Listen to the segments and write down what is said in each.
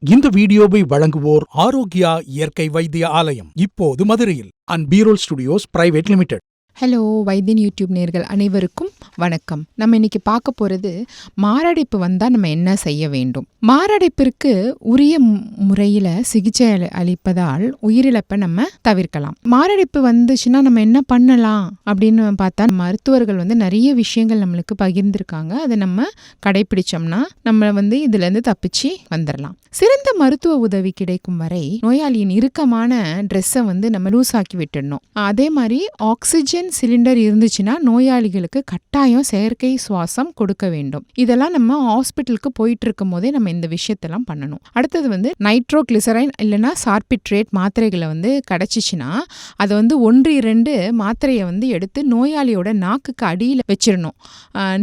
இந்த வீடியோவை வழங்குவோர் ஆரோக்கியா இயற்கை வைத்திய ஆலயம், இப்போது மதுரையில் அண்ட் பீரோல் ஸ்டுடியோஸ் பிரைவேட் லிமிடெட். ஹலோ வைத்தியன் யூடியூப் நேயர்கள் அனைவருக்கும் வணக்கம். நம்ம இன்னைக்கு பார்க்க போகிறது மாரடைப்பு வந்தால் நம்ம என்ன செய்ய வேண்டும். மாரடைப்பிற்கு உரிய முறையில் சிகிச்சை அளிப்பதால் உயிரிழப்பை நம்ம தவிர்க்கலாம். மாரடைப்பு வந்துச்சுன்னா நம்ம என்ன பண்ணலாம் அப்படின்னு பார்த்தா மருத்துவர்கள் நிறைய விஷயங்கள் நம்மளுக்கு பகிர்ந்திருக்காங்க. அதை நம்ம கடைபிடிச்சோம்னா நம்ம இதுலேருந்து தப்பிச்சு வந்துடலாம். சிறந்த மருத்துவ உதவி கிடைக்கும் வரை நோயாளியின் இறுக்கமான ட்ரெஸ்ஸை நம்ம லூஸ் ஆக்கி விட்டுடணும். அதே மாதிரி ஆக்சிஜன் சிலிண்டர் இருந்துச்சுன்னா நோயாளிகளுக்கு கட்டாயம் செயற்கை சுவாசம் கொடுக்க வேண்டும். இதெல்லாம் நம்ம ஹாஸ்பிட்டலுக்கு போயிட்டு இருக்கும் போதே நம்ம இந்த விஷயத்தெல்லாம் பண்ணணும். அடுத்தது நைட்ரோகிளிசரைன் இல்லைன்னா சார்பிட்ரேட் மாத்திரைகளை கிடைச்சிச்சுன்னா அதை 1-2 மாத்திரையை எடுத்து நோயாளியோட நாக்குக்கு அடியில் வச்சிடணும்.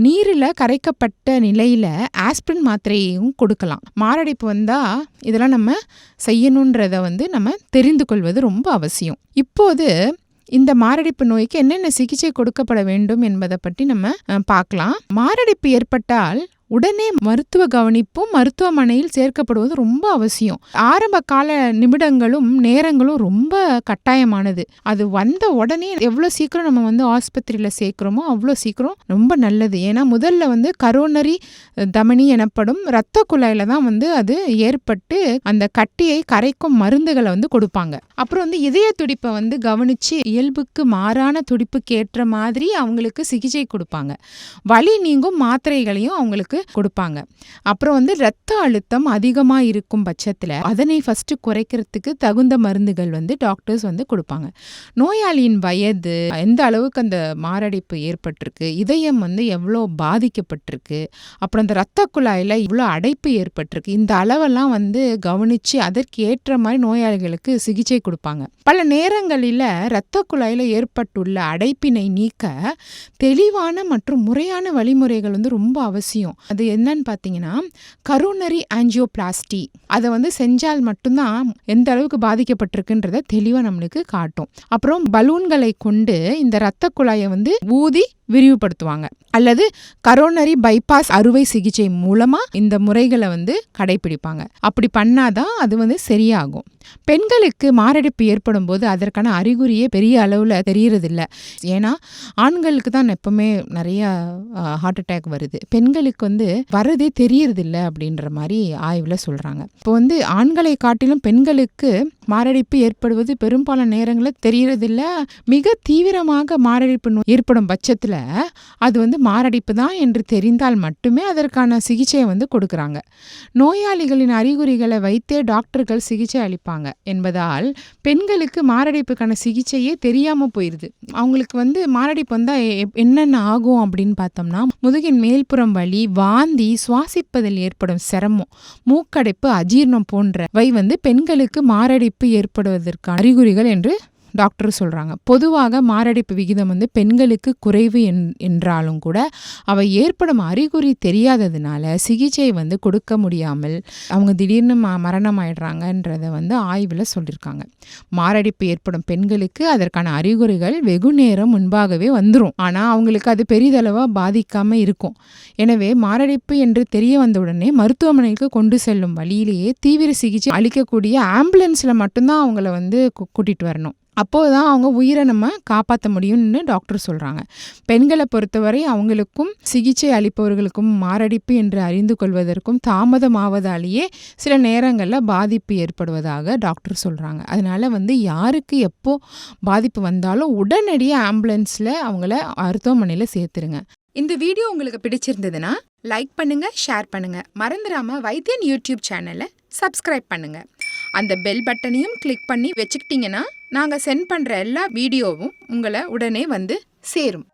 நீரில் கரைக்கப்பட்ட நிலையில் ஆஸ்பிரின் மாத்திரையும் கொடுக்கலாம். மாரடைப்பு வந்தால் இதெல்லாம் நம்ம செய்யணுன்றதை நம்ம தெரிந்து கொள்வது ரொம்ப அவசியம். இப்போது இந்த மாரடைப்பு நோய்க்கு என்னென்ன சிகிச்சை கொடுக்கப்பட வேண்டும் என்பதை பற்றி நம்ம பார்க்கலாம். மாரடைப்பு ஏற்பட்டால் உடனே மருத்துவ கவனிப்பும் மருத்துவமனையில் சேர்க்கப்படுவது ரொம்ப அவசியம். ஆரம்ப கால நிமிடங்களும் நேரங்களும் ரொம்ப கட்டாயமானது. அது வந்த உடனே எவ்வளோ சீக்கிரம் நம்ம ஆஸ்பத்திரியில் சேர்க்குறோமோ அவ்வளோ சீக்கிரம் ரொம்ப நல்லது. ஏன்னா முதல்ல கரோனரி தமனி எனப்படும் இரத்த குழாயில தான் அது ஏற்பட்டு அந்த கட்டியை கரைக்கும் மருந்துகளை கொடுப்பாங்க. அப்புறம் இதய துடிப்பை கவனிச்சு இயல்புக்கு மாறான துடிப்புக்கு ஏற்ற மாதிரி அவங்களுக்கு சிகிச்சை கொடுப்பாங்க. வலி நீங்கும் மாத்திரைகளையும் அவங்களுக்கு கொடுப்பாங்க. அப்புறம் இரத்த அழுத்தம் அதிகமா இருக்கும் பட்சத்துல அதனை ஃபர்ஸ்ட் குறைக்கிறதுக்கு தகுந்த மருந்துகள் டாக்டர்ஸ் கொடுப்பாங்க. நோயாளியின் வயது, எந்த அளவுக்கு அந்த மாரடைப்பு ஏற்பட்டிருக்கு, இதயம் எவ்வளோ பாதிக்கப்பட்டிருக்கு, அப்புறம் அந்த இரத்த குழாயில இவ்வளோ அடைப்பு ஏற்பட்டிருக்கு, இந்த அளவெல்லாம் கவனிச்சு அதற்கு ஏற்ற மாதிரி நோயாளிகளுக்கு சிகிச்சை கொடுப்பாங்க. பல நேரங்களில் இரத்த குழாயில ஏற்பட்டுள்ள அடைப்பினை நீக்க தெளிவான மற்றும் முறையான வழிமுறைகள் ரொம்ப அவசியம். அது என்னன்னு பார்த்தீங்கன்னா கரோனரி ஆஞ்சியோபிளாஸ்டி. அதை செஞ்சால் மட்டும்தான் எந்த அளவுக்கு பாதிக்கப்பட்டிருக்குன்றத தெளிவாக நம்மளுக்கு காட்டும். அப்புறம் பலூன்களை கொண்டு இந்த இரத்த குழாயை ஊதி விரிவுபடுத்துவாங்க. அல்லது கரோனரி பைபாஸ் அறுவை சிகிச்சை மூலமா இந்த முறைகளை கடைபிடிப்பாங்க. அப்படி பண்ணாதான் அது சரியாகும். பெண்களுக்கு மாரடைப்பு ஏற்படும் போது அதற்கான அறிகுறியே பெரிய அளவில் தெரியறதில்ல. ஏன்னா ஆண்களுக்கு தான் எப்பவுமே நிறைய ஹார்ட் அட்டாக் வருது. பெண்களுக்கு வரதே தெரியறதில்ல அப்படின்ற மாதிரி ஆய்வுல சொல்றாங்க. இப்போ ஆண்களை காட்டிலும் பெண்களுக்கு மாரடைப்பு ஏற்படுவது பெரும்பாலான நேரங்களில் தெரியறதில்ல. மிக தீவிரமாக மாரடைப்பு நோய் ஏற்படும் பட்சத்தில் அது மாரடைப்பு தான் என்று தெரிந்தால் மட்டுமே அதற்கான சிகிச்சையை கொடுக்குறாங்க. நோயாளிகளின் அறிகுறிகளை வைத்தே டாக்டர்கள் சிகிச்சை அளிப்பாங்க என்பதால் பெண்களுக்கு மாரடைப்புக்கான சிகிச்சையே தெரியாம போயிருது. அவங்களுக்கு மாரடைப்பு வந்தால் என்னென்ன ஆகும் அப்படின்னு பார்த்தோம்னா முதுகின் மேல்புறம் வலி, வாந்தி, சுவாசிப்பதில் ஏற்படும் சிரமம், மூக்கடைப்பு, அஜீர்ணம் போன்றவை பெண்களுக்கு மாரடைப்பு ஏற்படுவதற்கான அறிகுறிகள் என்று டாக்டர் சொல்கிறாங்க. பொதுவாக மாரடைப்பு விகிதம் பெண்களுக்கு குறைவு என்றாலும் கூட அவை ஏற்படும் அறிகுறி தெரியாததுனால சிகிச்சை கொடுக்க முடியாமல் அவங்க திடீர்னு மரணம் ஆயிடுறாங்கன்றதை ஆய்வில் சொல்லியிருக்காங்க. மாரடைப்பு ஏற்படும் பெண்களுக்கு அதற்கான அறிகுறிகள் வெகு நேரம் முன்பாகவே வந்துடும். ஆனால் அவங்களுக்கு அது பெரிதளவாக பாதிக்காமல் இருக்கும். எனவே மாரடைப்பு என்று தெரிய வந்தவுடனே மருத்துவமனைக்கு கொண்டு செல்லும் வழியிலேயே தீவிர சிகிச்சை அளிக்கக்கூடிய ஆம்புலன்ஸில் மட்டும்தான் அவங்கள கூட்டிகிட்டு வரணும். அப்போதான் அவங்க உயிரை நம்ம காப்பாற்ற முடியும்னு டாக்டர் சொல்கிறாங்க. பெண்களை பொறுத்தவரை அவங்களுக்கும் சிகிச்சை அளிப்பவர்களுக்கும் மாரடைப்பு என்று அறிந்து கொள்வதற்கும் தாமதமாவதாலேயே சில நேரங்களில் பாதிப்பு ஏற்படுவதாக டாக்டர் சொல்கிறாங்க. அதனால் யாருக்கு எப்போ பாதிப்பு வந்தாலும் உடனடியாக ஆம்புலன்ஸில் அவங்கள மருத்துவமனையில் சேர்த்துருங்க. இந்த வீடியோ உங்களுக்கு பிடிச்சிருந்ததுன்னா லைக் பண்ணுங்க, ஷேர் பண்ணுங்க. மறந்துடாம வைத்தியன் யூடியூப் சேனலை சப்ஸ்கிரைப் பண்ணுங்க. அந்த பெல் பட்டனையும் கிளிக் பண்ணி வச்சுக்கிட்டீங்கன்னா நாங்கள் சென்ட் பண்ணுற எல்லா வீடியோவும் உங்களை உடனே சேரும்.